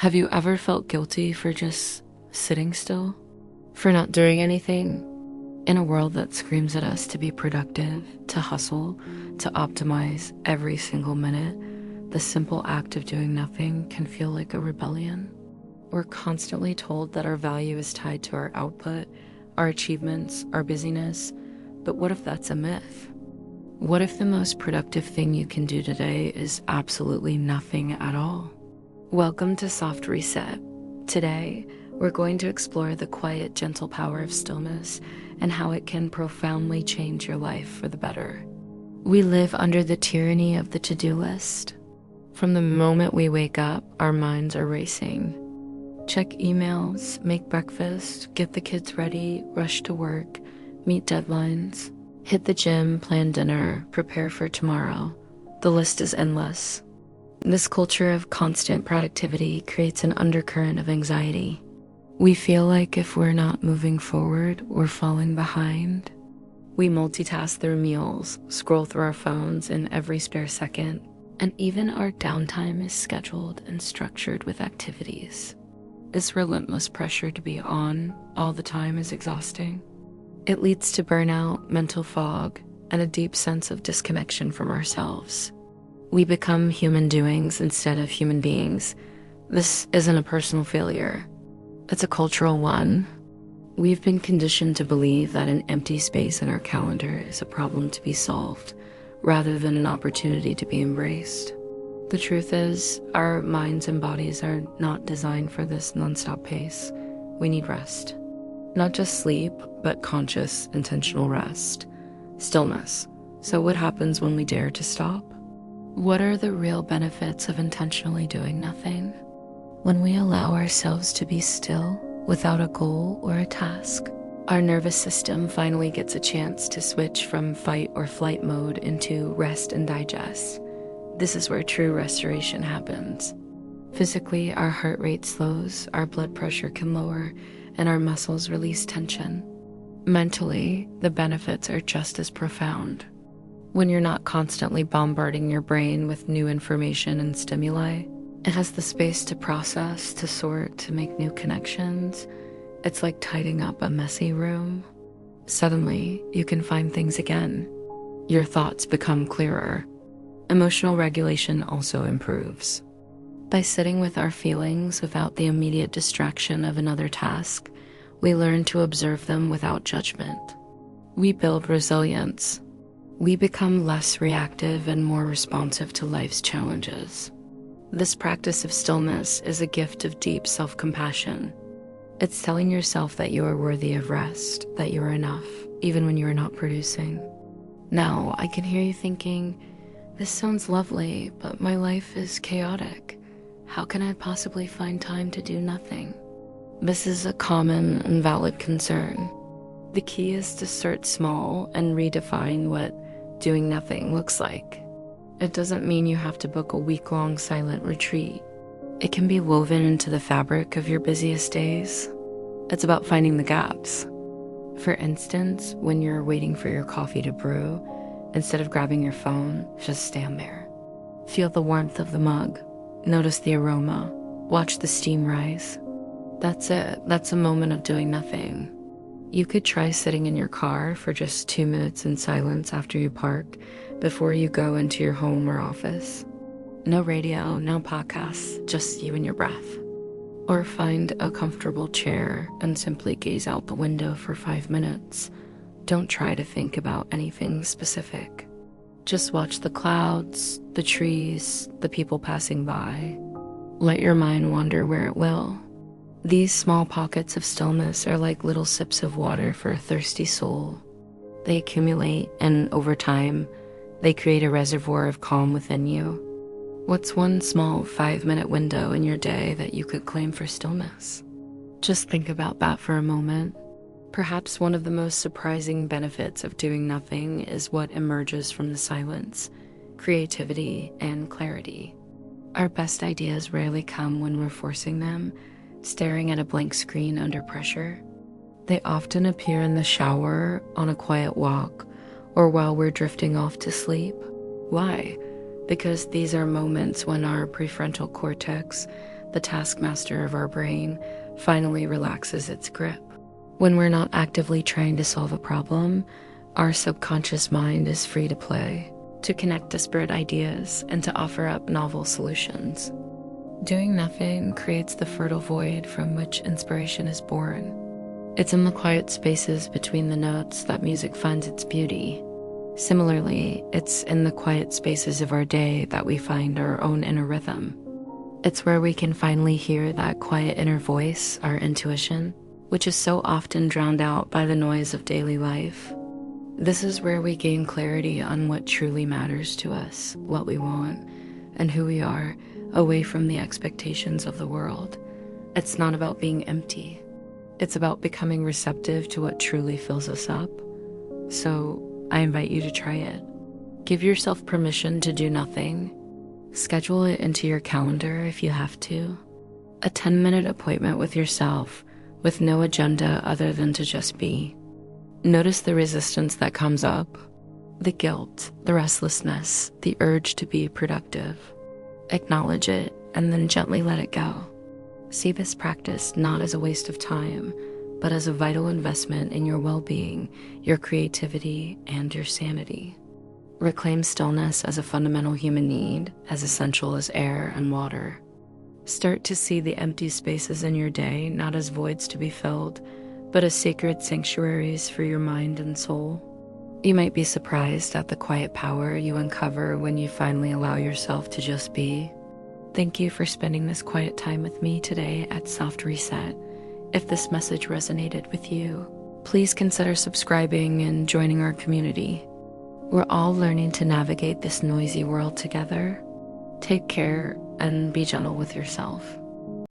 Have you ever felt guilty for just sitting still? For not doing anything? In a world that screams at us to be productive, to hustle, to optimize every single minute, the simple act of doing nothing can feel like a rebellion. We're constantly told that our value is tied to our output, our achievements, our busyness. But what if that's a myth? What if the most productive thing you can do today is absolutely nothing at all? Welcome to Soft Reset. Today, we're going to explore the quiet, gentle power of stillness and how it can profoundly change your life for the better. We live under the tyranny of the to-do list. From the moment we wake up, our minds are racing. Check emails, make breakfast, get the kids ready, rush to work, meet deadlines, hit the gym, plan dinner, prepare for tomorrow. The list is endless. This culture of constant productivity creates an undercurrent of anxiety. We feel like if we're not moving forward, we're falling behind. We multitask through meals, scroll through our phones in every spare second, and even our downtime is scheduled and structured with activities. This relentless pressure to be on all the time is exhausting. It leads to burnout, mental fog, and a deep sense of disconnection from ourselves. We become human doings instead of human beings. This isn't a personal failure. It's a cultural one. We've been conditioned to believe that an empty space in our calendar is a problem to be solved, rather than an opportunity to be embraced. The truth is, our minds and bodies are not designed for this nonstop pace. We need rest. Not just sleep, but conscious, intentional rest. Stillness. So what happens when we dare to stop? What are the real benefits of intentionally doing nothing? When we allow ourselves to be still without a goal or a task, our nervous system finally gets a chance to switch from fight or flight mode into rest and digest. This is where true restoration happens. Physically, our heart rate slows, our blood pressure can lower, and our muscles release tension. Mentally, the benefits are just as profound. When you're not constantly bombarding your brain with new information and stimuli, it has the space to process, to sort, to make new connections. It's like tidying up a messy room. Suddenly, you can find things again. Your thoughts become clearer. Emotional regulation also improves. By sitting with our feelings without the immediate distraction of another task, we learn to observe them without judgment. We build resilience. We become less reactive and more responsive to life's challenges. This practice of stillness is a gift of deep self-compassion. It's telling yourself that you are worthy of rest, that you are enough, even when you are not producing. Now, I can hear you thinking, this sounds lovely, but my life is chaotic. How can I possibly find time to do nothing? This is a common and valid concern. The key is to start small and redefine what doing nothing looks like. It doesn't mean you have to book a week-long silent retreat. It can be woven into the fabric of your busiest days. It's about finding the gaps. For instance, when you're waiting for your coffee to brew, instead of grabbing your phone, just stand there. Feel the warmth of the mug. Notice the aroma. Watch the steam rise. That's it. That's a moment of doing nothing. You could try sitting in your car for just 2 minutes in silence after you park, before you go into your home or office. No radio, no podcasts, just you and your breath. Or find a comfortable chair and simply gaze out the window for 5 minutes. Don't try to think about anything specific. Just watch the clouds, the trees, the people passing by. Let your mind wander where it will. These small pockets of stillness are like little sips of water for a thirsty soul. They accumulate, and over time, they create a reservoir of calm within you. What's one small 5-minute window in your day that you could claim for stillness? Just think about that for a moment. Perhaps one of the most surprising benefits of doing nothing is what emerges from the silence: creativity and clarity. Our best ideas rarely come when we're forcing them, staring at a blank screen under pressure. They often appear in the shower, on a quiet walk, or while we're drifting off to sleep. Why? Because these are moments when our prefrontal cortex, the taskmaster of our brain, finally relaxes its grip. When we're not actively trying to solve a problem, our subconscious mind is free to play, to connect disparate ideas, and to offer up novel solutions. Doing nothing creates the fertile void from which inspiration is born. It's in the quiet spaces between the notes that music finds its beauty. Similarly, it's in the quiet spaces of our day that we find our own inner rhythm. It's where we can finally hear that quiet inner voice, our intuition, which is so often drowned out by the noise of daily life. This is where we gain clarity on what truly matters to us, what we want, and who we are, away from the expectations of the world. It's not about being empty. It's about becoming receptive to what truly fills us up. So I invite you to try it. Give yourself permission to do nothing. Schedule it into your calendar if you have to. A 10-minute appointment with yourself with no agenda other than to just be. Notice the resistance that comes up, the guilt, the restlessness, the urge to be productive. Acknowledge it and then gently let it go. See this practice not as a waste of time, but as a vital investment in your well-being, your creativity, and your sanity. Reclaim stillness as a fundamental human need, as essential as air and water. Start to see the empty spaces in your day not as voids to be filled, but as sacred sanctuaries for your mind and soul. You might be surprised at the quiet power you uncover when you finally allow yourself to just be. Thank you for spending this quiet time with me today at Soft Reset. If this message resonated with you, please consider subscribing and joining our community. We're all learning to navigate this noisy world together. Take care and be gentle with yourself.